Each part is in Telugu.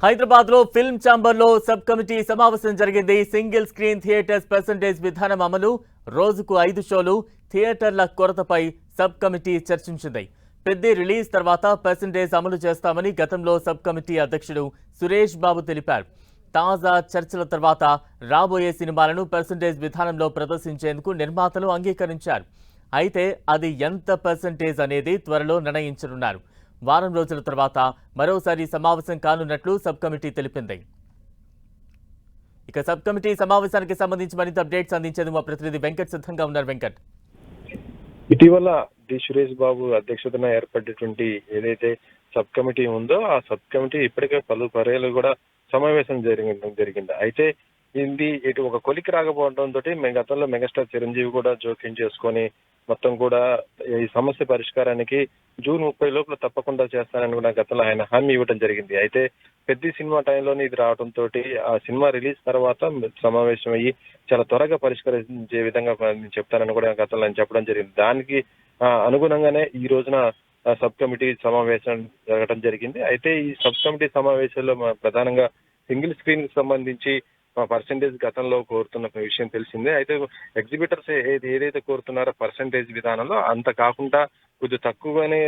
హైదరాబాద్ లో ఫిల్మ్ ఛాంబర్ లో సబ్ కమిటీ సమావేశం జరిగింది. సింగిల్ స్క్రీన్ థియేటర్స్ పర్సెంటేజ్ విధానం అమలు, రోజుకు 5 షోలు, థియేటర్ల కొరతపై సబ్ కమిటీ చర్చించింది. పెద్ద రిలీజ్ తర్వాత పర్సెంటేజ్ అమలు చేస్తామని గతంలో సబ్ కమిటీ అధ్యక్షుడు సురేష్ బాబు తెలిపారు. తాజా చర్చల తర్వాత రాబోయే సినిమాలను పర్సెంటేజ్ విధానంలో ప్రదర్శించేందుకు నిర్మాతలు అంగీకరించారు. అయితే అది ఎంత పర్సెంటేజ్ అనేది త్వరలో నిర్ణయించనున్నారు. వారం రోజుల తర్వాత మరోసారి సమావేశం కానున్నట్లు సబ్ కమిటీ తెలిపింది. ఇక సబ్ కమిటీ సమావేశానికి సంబంధించి మరింత అప్డేట్స్ అందించేందుకు మా ప్రతినిధి వెంకట్ సిద్ధంగా ఉన్నారు. వెంకట్, ఇటీవల సురేష్ బాబు అధ్యక్షతన ఏర్పడేటువంటి ఏదైతే సబ్ కమిటీ ఉందో ఆ సబ్ కమిటీ ఇప్పటికే పలు పర్యాలు కూడా సమావేశం జరిగింది. అయితే ఇటు ఒక కొలికి రాకపోవడంతో గతంలో మెగాస్టార్ చిరంజీవి కూడా జోక్యం చేసుకొని మొత్తం కూడా ఈ సమస్య పరిష్కారానికి జూన్ 30 లోపల తప్పకుండా చేస్తానని కూడా గతంలో ఆయన హామీ ఇవ్వడం జరిగింది. అయితే పెద్ద సినిమా టైంలోనే ఇది రావడంతో ఆ సినిమా రిలీజ్ తర్వాత సమావేశం అయ్యి చాలా త్వరగా పరిష్కరించే విధంగా చెప్తానని కూడా గతంలో ఆయన చెప్పడం జరిగింది. దానికి అనుగుణంగానే ఈ రోజున సబ్ కమిటీ సమావేశం జరగడం జరిగింది. అయితే ఈ సబ్ కమిటీ సమావేశంలో ప్రధానంగా సింగిల్ స్క్రీన్ కి సంబంధించి పర్సెంటేజ్ గతంలో కోరుతున్న విషయం తెలిసిందే. అయితే ఎగ్జిబిటర్స్ ఏదైతే కోరుతున్నారో పర్సెంటేజ్ విధానంలో అంత కాకుండా కొద్దిగా తక్కువగానే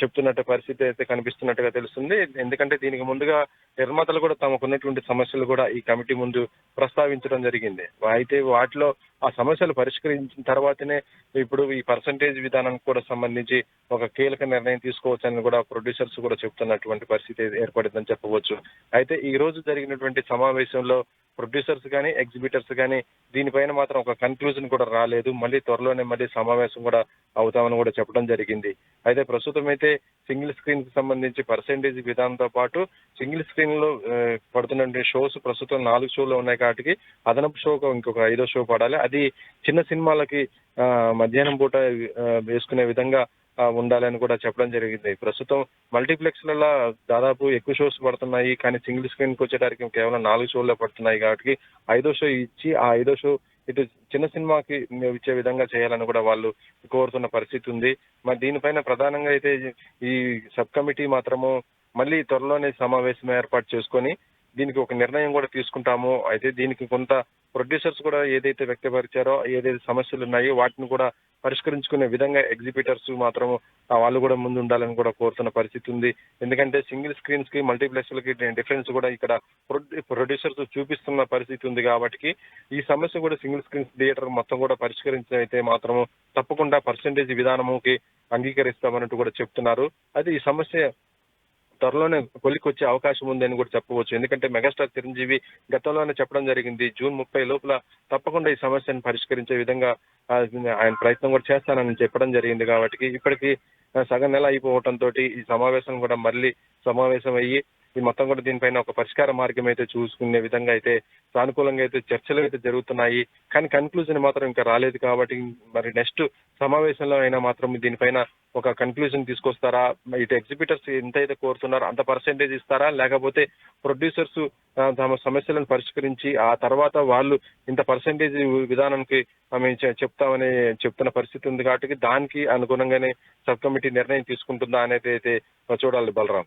చెప్తున్నట్టు పరిస్థితి అయితే కనిపిస్తున్నట్టుగా తెలుస్తుంది. ఎందుకంటే దీనికి ముందుగా నిర్మాతలు కూడా తమకున్నటువంటి సమస్యలు కూడా ఈ కమిటీ ముందు ప్రస్తావించడం జరిగింది. అయితే వాటిలో ఆ సమస్యలు పరిష్కరించిన తర్వాతనే ఇప్పుడు ఈ పర్సంటేజ్ విధానానికి కూడా సంబంధించి ఒక కీలక నిర్ణయం తీసుకోవచ్చని కూడా ప్రొడ్యూసర్స్ కూడా చెప్తున్నటువంటి పరిస్థితి ఏర్పడిందని చెప్పవచ్చు. అయితే ఈ రోజు జరిగినటువంటి సమావేశంలో ప్రొడ్యూసర్స్ కానీ ఎగ్జిబిటర్స్ కానీ దీనిపైన మాత్రం ఒక కన్క్లూజన్ కూడా రాలేదు. మళ్ళీ త్వరలోనే మళ్ళీ సమావేశం కూడా అవుతామని కూడా చెప్పడం జరిగింది. అయితే ప్రస్తుతం అయితే సింగిల్ స్క్రీన్ కి సంబంధించి పర్సెంటేజ్ విధానంతో పాటు సింగిల్ స్క్రీన్ లో పడుతున్న షోస్ ప్రస్తుతం 4 షోలు ఉన్నాయి కాబట్టి అదనపు షోకు ఇంకొక 5వ షో పడాలి. అది చిన్న సినిమాలకి మధ్యాహ్నం పూట వేసుకునే విధంగా ఉండాలని కూడా చెప్పడం జరిగింది. ప్రస్తుతం మల్టీప్లెక్స్లలో దాదాపు ఎక్కువ షోస్ పడుతున్నాయి, కానీ సింగిల్ స్క్రీన్ కి వచ్చేటానికి కేవలం 4 షోల్లో పడుతున్నాయి కాబట్టి 5వ షో ఇచ్చి ఆ 5వ షో ఇటు చిన్న సినిమాకి ఇచ్చే విధంగా చేయాలని కూడా వాళ్ళు కోరుతున్న పరిస్థితి ఉంది. మరి దీనిపైన ప్రధానంగా అయితే ఈ సబ్ కమిటీ మాత్రము మళ్ళీ త్వరలోనే సమావేశం ఏర్పాటు చేసుకొని దీనికి ఒక నిర్ణయం కూడా తీసుకుంటాము. అయితే దీనికి కొంత ప్రొడ్యూసర్స్ కూడా ఏదైతే వ్యక్తపరిచారో ఏదైతే సమస్యలు ఉన్నాయో వాటిని కూడా పరిష్కరించుకునే విధంగా ఎగ్జిబిటర్స్ మాత్రం వాళ్ళు కూడా ముందు ఉండాలని కూడా కోరుతున్న పరిస్థితి ఉంది. ఎందుకంటే సింగిల్ స్క్రీన్స్ కి మల్టీప్లెక్స్లకి డిఫరెన్స్ కూడా ఇక్కడ ప్రొడ్యూసర్స్ చూపిస్తున్న పరిస్థితి ఉంది కాబట్టి ఈ సమస్య కూడా సింగిల్ స్క్రీన్ థియేటర్ మొత్తం కూడా పరిష్కరించైతే మాత్రం తప్పకుండా పర్సెంటేజ్ విధానముకి అంగీకరిస్తామన్నట్టు కూడా చెప్తున్నారు. అయితే ఈ సమస్య త్వరలోనే కొలికొచ్చే అవకాశం ఉందని కూడా చెప్పవచ్చు. ఎందుకంటే మెగాస్టార్ చిరంజీవి గతంలోనే చెప్పడం జరిగింది, జూన్ 30 లోపల తప్పకుండా ఈ సమస్యను పరిష్కరించే విధంగా ఆయన ప్రయత్నం కూడా చేస్తానని చెప్పడం జరిగింది. కాబట్టి ఇప్పటికీ సగం నెల అయిపోవడంతో ఈ సమావేశం కూడా మళ్ళీ సమావేశం అయ్యి ఈ మొత్తం కూడా దీనిపైన ఒక పరిష్కార మార్గం అయితే చూసుకునే విధంగా అయితే సానుకూలంగా అయితే చర్చలు అయితే జరుగుతున్నాయి. కానీ కన్క్లూజన్ మాత్రం ఇంకా రాలేదు కాబట్టి మరి నెక్స్ట్ సమావేశంలో అయినా మాత్రం దీనిపైన ఒక కన్క్లూజన్ తీసుకొస్తారా, ఇటు ఎగ్జిబిటర్స్ ఎంతైతే కోరుతున్నారో అంత పర్సెంటేజ్ ఇస్తారా, లేకపోతే ప్రొడ్యూసర్స్ తమ సమస్యలను పరిష్కరించి ఆ తర్వాత వాళ్ళు ఇంత పర్సెంటేజ్ విధానానికి మేము చెప్తామని చెప్తున్న పరిస్థితి ఉంది కాబట్టి దానికి అనుగుణంగానే సబ్ కమిటీ నిర్ణయం తీసుకుంటుందా అనేది అయితే చూడాలి బలరాం.